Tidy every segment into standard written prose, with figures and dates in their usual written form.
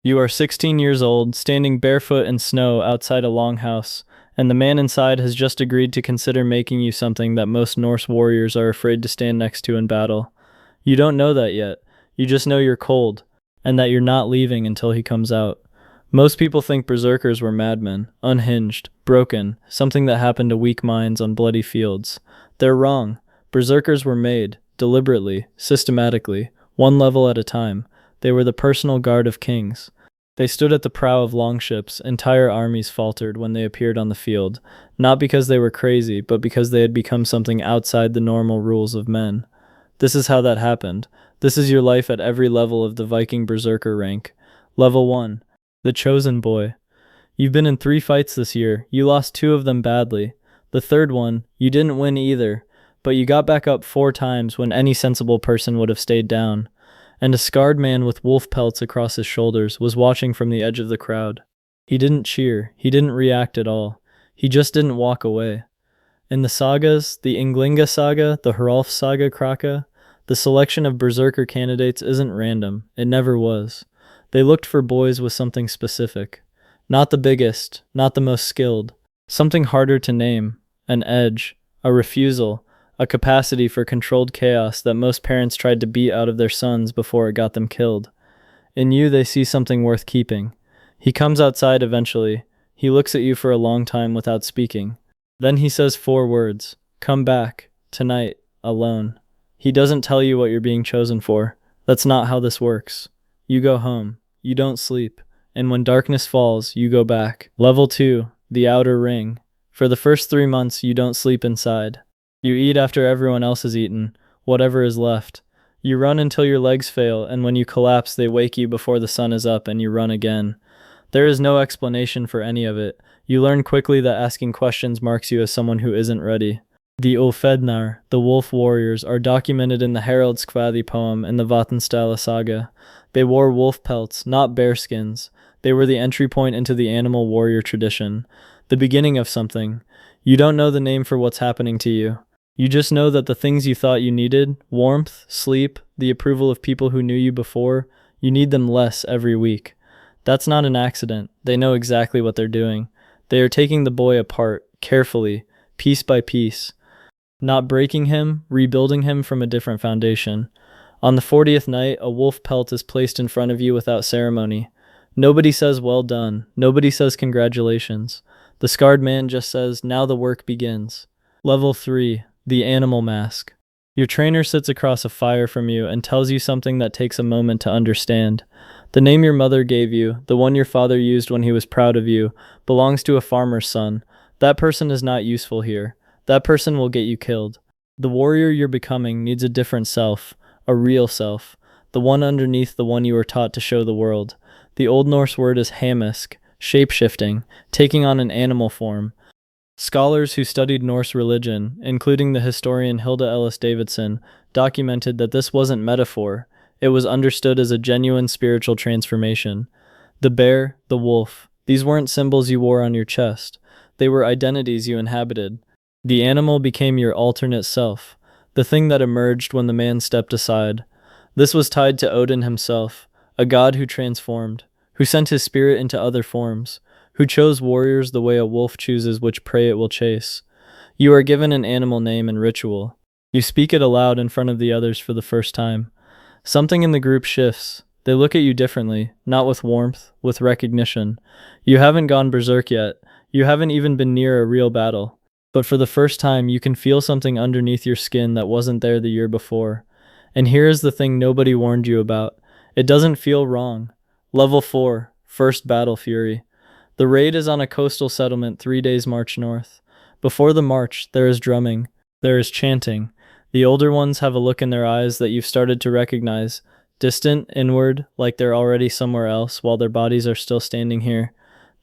You are 16 years old, standing barefoot in snow outside a longhouse, and the man inside has just agreed to consider making you something that most Norse warriors are afraid to stand next to in battle. You don't know that yet. You just know you're cold, and that you're not leaving until he comes out. Most people think berserkers were madmen, unhinged, broken, something that happened to weak minds on bloody fields. They're wrong. Berserkers were made, deliberately, systematically, one level at a time. They were the personal guard of kings. They stood at the prow of longships. Entire armies faltered when they appeared on the field, not because they were crazy, but because they had become something outside the normal rules of men. This is how that happened. This is your life at every level of the Viking Berserker rank. Level 1. The Chosen Boy. You've been in 3 fights this year. You lost 2 of them badly. The third one, you didn't win either, but you got back up 4 times when any sensible person would have stayed down. And a scarred man with wolf pelts across his shoulders was watching from the edge of the crowd. He didn't cheer. He didn't react at all. He just didn't walk away. In the sagas, the Ynglinga saga, the Haraldskvæði Kraka, the selection of berserker candidates isn't random. It never was. They looked for boys with something specific. Not the biggest, not the most skilled. Something harder to name. An edge. A refusal. A capacity for controlled chaos that most parents tried to beat out of their sons before it got them killed. In you, they see something worth keeping. He comes outside eventually. He looks at you for a long time without speaking. Then he says 4 words. Come back. Tonight. Alone. He doesn't tell you what you're being chosen for. That's not how this works. You go home. You don't sleep. And when darkness falls, you go back. Level 2. The Outer Ring. For the first 3 months, you don't sleep inside. You eat after everyone else has eaten, whatever is left. You run until your legs fail, and when you collapse, they wake you before the sun is up and you run again. There is no explanation for any of it. You learn quickly that asking questions marks you as someone who isn't ready. The Ulfednar, the wolf warriors, are documented in the Haraldskvæði poem and the Vatnsdæla saga. They wore wolf pelts, not bear skins. They were the entry point into the animal warrior tradition, the beginning of something. You don't know the name for what's happening to you. You just know that the things you thought you needed, warmth, sleep, the approval of people who knew you before, you need them less every week. That's not an accident. They know exactly what they're doing. They are taking the boy apart, carefully, piece by piece. Not breaking him, rebuilding him from a different foundation. On the 40th night, a wolf pelt is placed in front of you without ceremony. Nobody says well done. Nobody says congratulations. The scarred man just says, now the work begins. Level 3. The Animal Mask. Your trainer sits across a fire from you and tells you something that takes a moment to understand. The name your mother gave you, the one your father used when he was proud of you, belongs to a farmer's son. That person is not useful here. That person will get you killed. The warrior you're becoming needs a different self, a real self, the one underneath the one you were taught to show the world. The Old Norse word is hamisk, shape-shifting, taking on an animal form. Scholars who studied Norse religion, including the historian Hilda Ellis Davidson, documented that this wasn't metaphor. It was understood as a genuine spiritual transformation. The bear, the wolf, these weren't symbols you wore on your chest. They were identities you inhabited. The animal became your alternate self, the thing that emerged when the man stepped aside. This was tied to Odin himself, a god who transformed, who sent his spirit into other forms, who chose warriors the way a wolf chooses which prey it will chase. You are given an animal name and ritual. You speak it aloud in front of the others for the first time. Something in the group shifts. They look at you differently, not with warmth, with recognition. You haven't gone berserk yet. You haven't even been near a real battle. But for the first time, you can feel something underneath your skin that wasn't there the year before. And here is the thing nobody warned you about. It doesn't feel wrong. Level 4, First Battle Fury. The raid is on a coastal settlement 3 days march north. Before the march, there is drumming. There is chanting. The older ones have a look in their eyes that you've started to recognize. Distant, inward, like they're already somewhere else while their bodies are still standing here.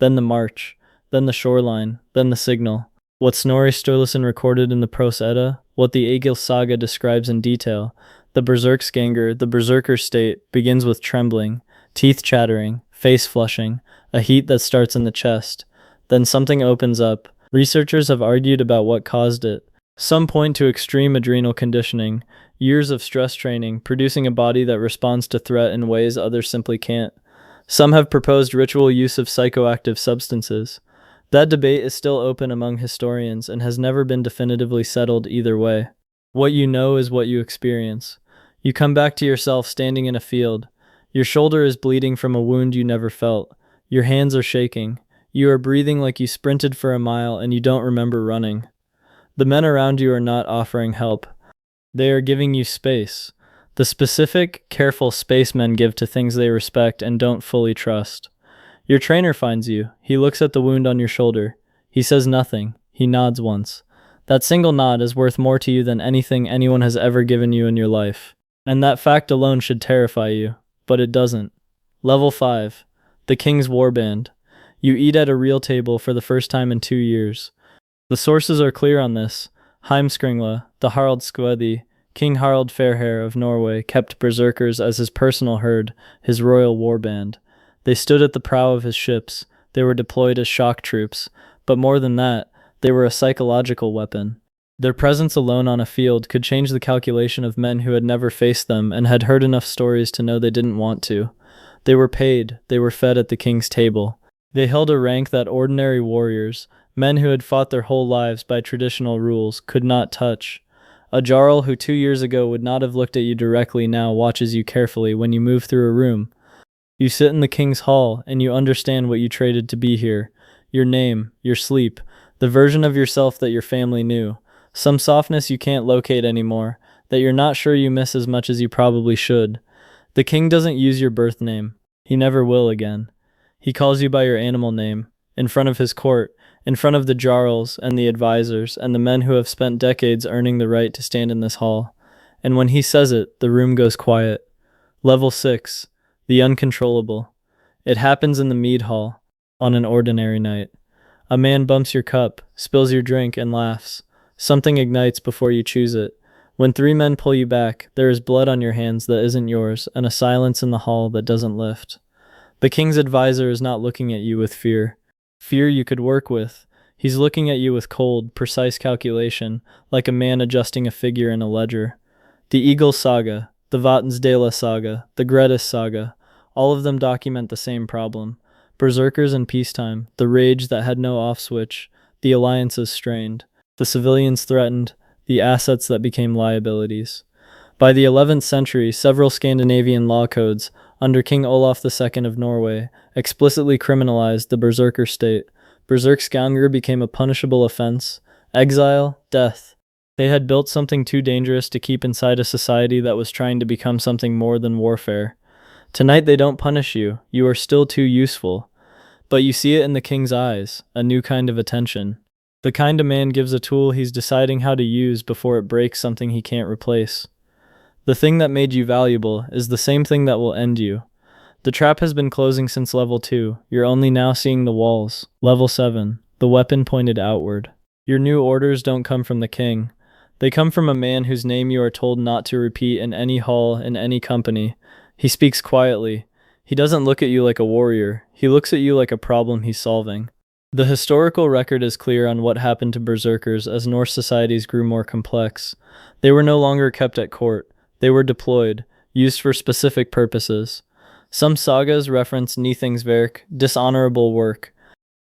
Then the march. Then the shoreline. Then the signal. What Snorri Sturluson recorded in the Prose Edda, what the Egils saga describes in detail, the berserksgangr, the berserker state, begins with trembling, teeth chattering, face flushing, a heat that starts in the chest. Then something opens up. Researchers have argued about what caused it. Some point to extreme adrenal conditioning, years of stress training, producing a body that responds to threat in ways others simply can't. Some have proposed ritual use of psychoactive substances. That debate is still open among historians and has never been definitively settled either way. What you know is what you experience. You come back to yourself standing in a field. Your shoulder is bleeding from a wound you never felt. Your hands are shaking. You are breathing like you sprinted for a mile and you don't remember running. The men around you are not offering help. They are giving you space. The specific, careful space men give to things they respect and don't fully trust. Your trainer finds you. He looks at the wound on your shoulder. He says nothing. He nods once. That single nod is worth more to you than anything anyone has ever given you in your life. And that fact alone should terrify you. But it doesn't. Level 5. The King's Warband. You eat at a real table for the first time in 2 years. The sources are clear on this. Ynglinga, the Haraldskvæði, King Harald Fairhair of Norway, kept berserkers as his personal herd, his royal warband. They stood at the prow of his ships. They were deployed as shock troops. But more than that, they were a psychological weapon. Their presence alone on a field could change the calculation of men who had never faced them and had heard enough stories to know they didn't want to. They were paid. They were fed at the king's table. They held a rank that ordinary warriors, men who had fought their whole lives by traditional rules, could not touch. A Jarl who 2 years ago would not have looked at you directly now watches you carefully when you move through a room. You sit in the king's hall, and you understand what you traded to be here. Your name, your sleep, the version of yourself that your family knew. Some softness you can't locate anymore, that you're not sure you miss as much as you probably should. The king doesn't use your birth name. He never will again. He calls you by your animal name, in front of his court, in front of the Jarls and the advisors and the men who have spent decades earning the right to stand in this hall. And when he says it, the room goes quiet. Level 6. The Uncontrollable. It happens in the mead hall, on an ordinary night. A man bumps your cup, spills your drink, and laughs. Something ignites before you choose it. When 3 men pull you back, there is blood on your hands that isn't yours, and a silence in the hall that doesn't lift. The king's advisor is not looking at you with fear. Fear you could work with. He's looking at you with cold, precise calculation, like a man adjusting a figure in a ledger. The Egils saga, the Vatnsdæla saga, the Grettis saga, all of them document the same problem. Berserkers in peacetime, the rage that had no off-switch, the alliances strained, the civilians threatened, the assets that became liabilities. By the 11th century, several Scandinavian law codes, under King Olaf II of Norway, explicitly criminalized the berserker state. Berserksgangr became a punishable offense. Exile, death. They had built something too dangerous to keep inside a society that was trying to become something more than warfare. Tonight they don't punish you. You are still too useful. But you see it in the king's eyes, a new kind of attention. The kind a man gives a tool he's deciding how to use before it breaks something he can't replace. The thing that made you valuable is the same thing that will end you. The trap has been closing since level 2. You're only now seeing the walls. Level 7. The weapon pointed outward. Your new orders don't come from the king. They come from a man whose name you are told not to repeat in any hall, in any company. He speaks quietly. He doesn't look at you like a warrior. He looks at you like a problem he's solving. The historical record is clear on what happened to berserkers as Norse societies grew more complex. They were no longer kept at court. They were deployed, used for specific purposes. Some sagas reference Nýþingsverk, dishonorable work,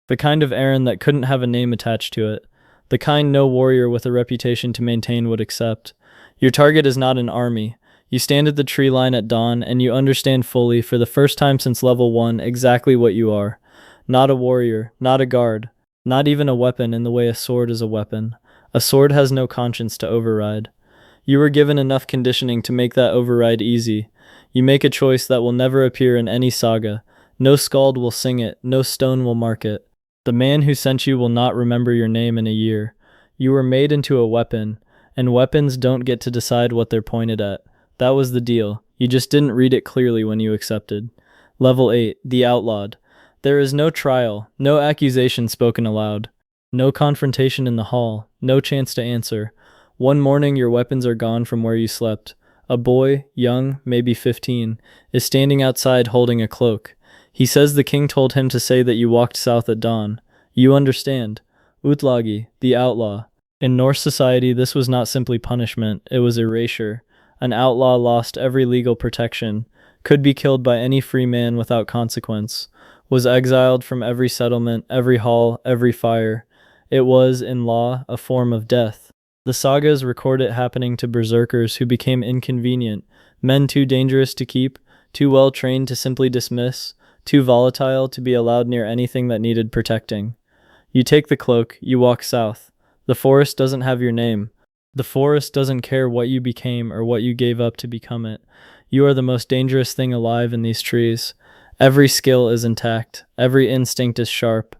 the kind of errand that couldn't have a name attached to it, the kind no warrior with a reputation to maintain would accept. Your target is not an army. You stand at the tree line at dawn and you understand fully, for the first time since level 1, exactly what you are. Not a warrior, not a guard, not even a weapon in the way a sword is a weapon. A sword has no conscience to override. You were given enough conditioning to make that override easy. You make a choice that will never appear in any saga. No skald will sing it, no stone will mark it. The man who sent you will not remember your name in a year. You were made into a weapon, and weapons don't get to decide what they're pointed at. That was the deal. You just didn't read it clearly when you accepted. Level 8, the Outlawed. There is no trial, no accusation spoken aloud, no confrontation in the hall, no chance to answer. One morning your weapons are gone from where you slept. A boy, young, maybe 15, is standing outside holding a cloak. He says the king told him to say that you walked south at dawn. You understand. Utlagi, the outlaw. In Norse society, this was not simply punishment, it was erasure. An outlaw lost every legal protection. could be killed by any free man without consequence, was exiled from every settlement, every hall, every fire. It was, in law, a form of death. The sagas record it happening to berserkers who became inconvenient, men too dangerous to keep, too well trained to simply dismiss, too volatile to be allowed near anything that needed protecting. You take the cloak, you walk south. The forest doesn't have your name. The forest doesn't care what you became or what you gave up to become it. You are the most dangerous thing alive in these trees. Every skill is intact, every instinct is sharp,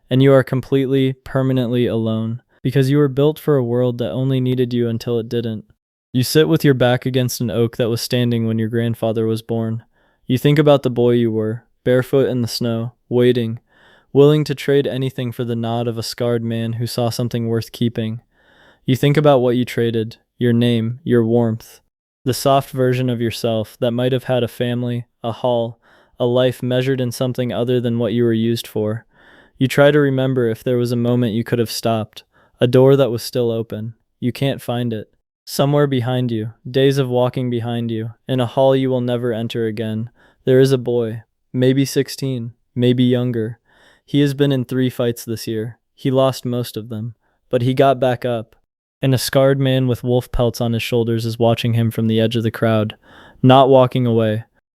and you are completely, permanently alone, because you were built for a world that only needed you until it didn't. You sit with your back against an oak that was standing when your grandfather was born. You think about the boy you were, barefoot in the snow, waiting, willing to trade anything for the nod of a scarred man who saw something worth keeping. You think about what you traded, your name, your warmth, the soft version of yourself that might have had a family, a hall, a life measured in something other than what you were used for. You try to remember if there was a moment you could have stopped, a door that was still open. You can't find it. Somewhere behind you, days of walking behind you, in a hall you will never enter again, there is a boy, maybe 16, maybe younger. He has been in 3 fights this year. He lost most of them, but he got back up. And a scarred man with wolf pelts on his shoulders is watching him from the edge of the crowd, not walking away,